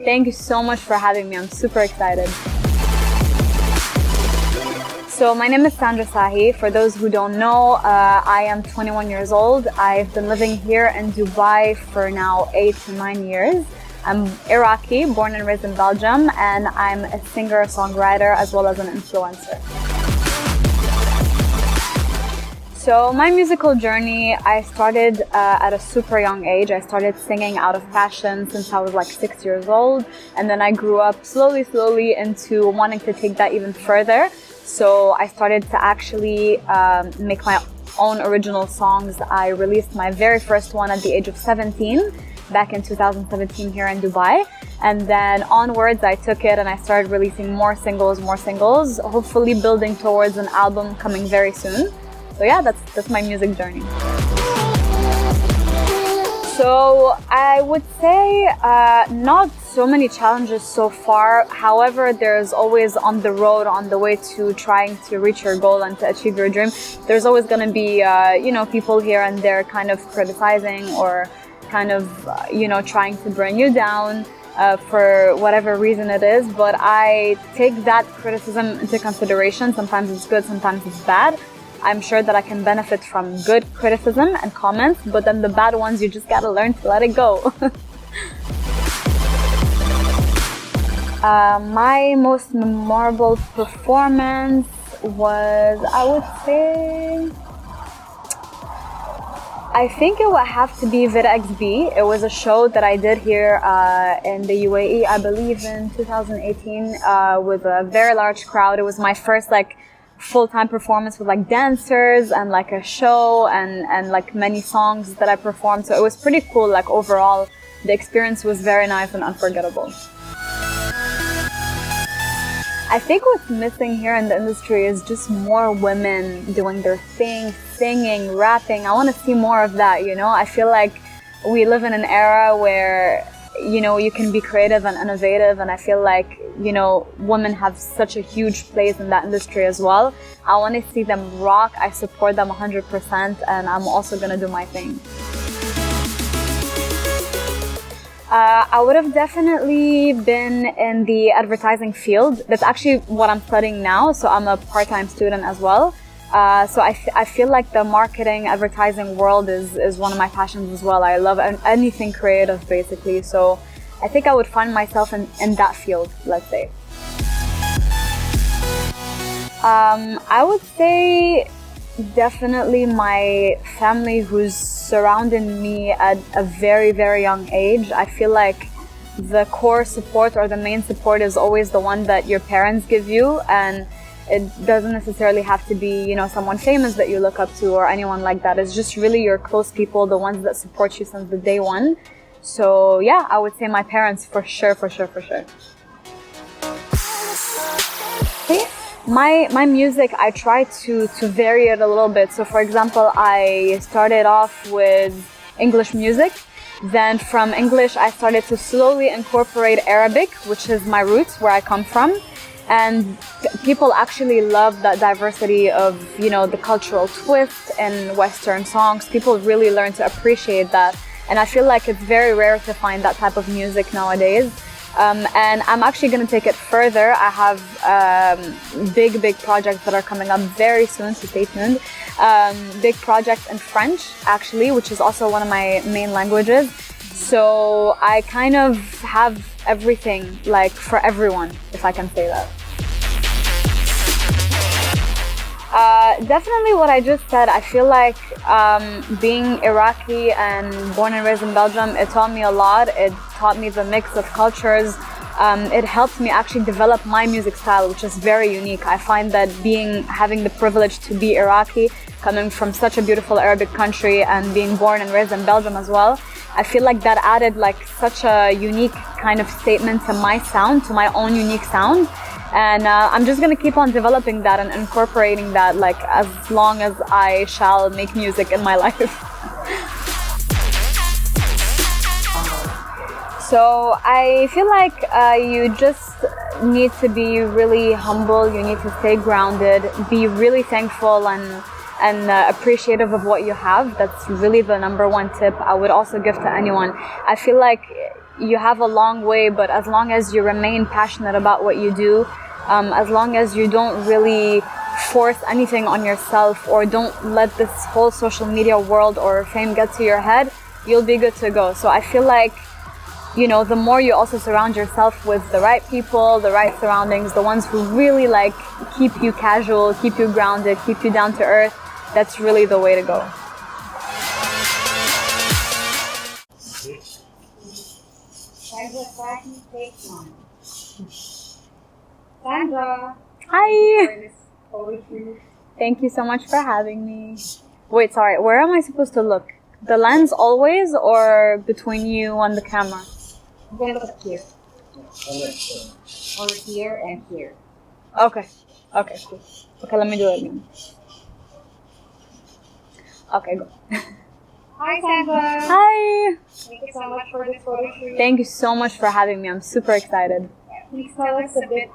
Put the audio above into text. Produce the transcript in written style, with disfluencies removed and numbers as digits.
Thank you so much for having me. I'm super excited. So my name is Sandra Sahi. For those who don't know, I am 21 years old. I've been living here in Dubai for now 8 to 9 years. I'm Iraqi, born and raised in Belgium, and I'm a singer, songwriter, as well as an influencer. So my musical journey, I started at a super young age. I started singing out of passion since I was like 6 years old. And then I grew up slowly into wanting to take that even further. So I started to actually make my own original songs. I released my very first one at the age of 17, back in 2017 here in Dubai. And then onwards, I took it and I started releasing more singles, hopefully building towards an album coming very soon. So yeah, that's my music journey. So I would say not so many challenges so far. However, there's always on the road, on the way to trying to reach your goal and to achieve your dream, there's always going to be, people here and there kind of criticizing or kind of, trying to bring you down for whatever reason it is. But I take that criticism into consideration. Sometimes it's good, sometimes it's bad. I'm sure that I can benefit from good criticism and comments, but then the bad ones, you just gotta learn to let it go. My most memorable performance was, I think it would have to be Vida XB. It was a show that I did here in the UAE, I believe in 2018, with a very large crowd. It was my first full-time performance with dancers and a show and many songs that I performed. So it was pretty cool. Overall, the experience was very nice and unforgettable. I think what's missing here in the industry is just more women doing their thing, singing, rapping. I want to see more of that, I feel like we live in an era where you can be creative and innovative, and I feel like, women have such a huge place in that industry as well. I want to see them rock. I support them 100%, and I'm also going to do my thing. I would have definitely been in the advertising field. That's actually what I'm studying now, so I'm a part-time student as well. So I feel like the marketing, advertising world is one of my passions as well. I love anything creative, basically. So I think I would find myself in that field, let's say. I would say definitely my family, who's surrounded me at a very, very young age. I feel like the core support or the main support is always the one that your parents give you, and it doesn't necessarily have to be, someone famous that you look up to or anyone like that. It's just really your close people, the ones that support you since the day one. So yeah, I would say my parents for sure. My music, I try to vary it a little bit. So for example, I started off with English music. Then from English, I started to slowly incorporate Arabic, which is my roots, where I come from. And people actually love that diversity of, the cultural twist in Western songs. People really learn to appreciate that. And I feel like it's very rare to find that type of music nowadays. And I'm actually going to take it further. I have big projects that are coming up very soon, so stay tuned. Big projects in French, actually, which is also one of my main languages. So I kind of have everything, for everyone, if I can say that. Definitely what I just said. I feel like being Iraqi and born and raised in Belgium, it taught me a lot. It taught me the mix of cultures. It helped me actually develop my music style, which is very unique. I find that having the privilege to be Iraqi, coming from such a beautiful Arabic country and being born and raised in Belgium as well, I feel like that added such a unique kind of statement to my sound, to my own unique sound. And I'm just going to keep on developing that and incorporating that as long as I shall make music in my life. So I feel like you just need to be really humble. You need to stay grounded, be really thankful and appreciative of what you have. That's really the number one tip I would also give to anyone. I feel like you have a long way, but as long as you remain passionate about what you do, as long as you don't really force anything on yourself or don't let this whole social media world or fame get to your head, you'll be good to go. So I feel like, you know, the more you also surround yourself with the right people, the right surroundings, the ones who really like keep you casual, keep you grounded, keep you down to earth, that's really the way to go. Sandra. Hi! Thank you so much for having me. Wait, sorry, where am I supposed to look? The lens always, or between you and the camera? I'm going to look here. Or here and here. Okay. Okay, cool. Okay, let me do it again. Okay, go. Hi, Sandra. Hi! Thank you so much for this photo shoot. Thank you so much for having me. I'm super excited. Please tell us a bit